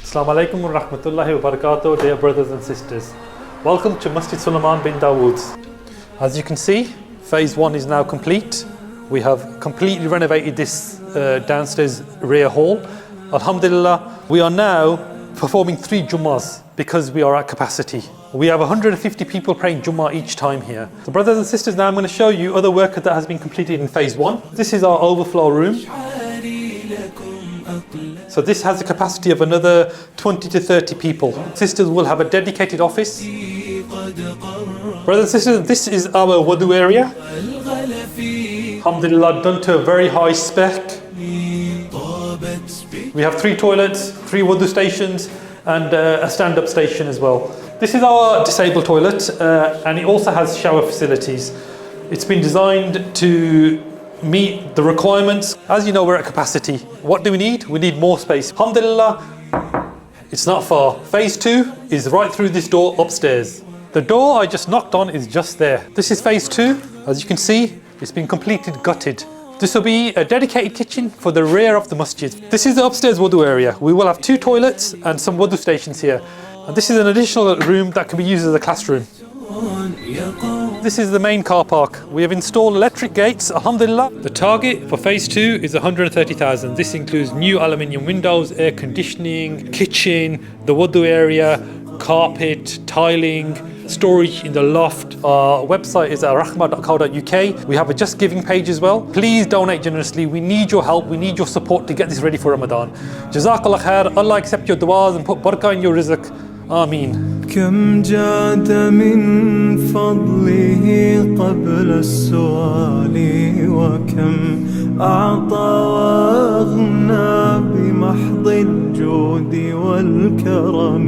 Assalamu alaikum wa rahmatullahi wa barakatuh, dear brothers and sisters. Welcome to Masjid Sulaymān Bin Dawūd. As you can see, phase one is now complete. We have completely renovated this downstairs rear hall. Alhamdulillah, we are now performing 3 Jummahs because we are at capacity. We have 150 people praying Jummah each time here. So brothers and sisters, now I'm going to show you other work that has been completed in phase one. This is our overflow room. So this has a capacity of another 20 to 30 people. Sisters will have a dedicated office. Brothers and sisters, this is our Wudhu area. Alhamdulillah, done to a very high spec. We have 3 toilets, 3 Wudhu stations and a stand-up station as well. This is our disabled toilet and it also has shower facilities. It's been designed to meet the requirements. As you know, we're at capacity. What do we need? We need more space. Alhamdulillah, it's not far. Phase 2 is right through this door upstairs. The door I just knocked on is just there. This is phase 2. As you can see, it's been completed, gutted. This will be a dedicated kitchen for the rear of the masjid. This is the upstairs wudu area. We will have 2 toilets and some wudu stations here. And this is an additional room that can be used as a classroom. This is the main car park. We have installed electric gates, alhamdulillah. The target for phase 2 is 130,000. This includes new aluminium windows, air conditioning, kitchen, the wudu area, carpet, tiling, storage in the loft. Our website is rahma.co.uk. We have a JustGiving page as well. Please donate generously. We need your help. We need your support to get this ready for Ramadan. Jazakallah khair. Allah accept your du'as and put barakah in your rizq. Ameen. كم جاد من فضله قبل السؤال وكم أعطى وأغنى بمحض الجود والكرم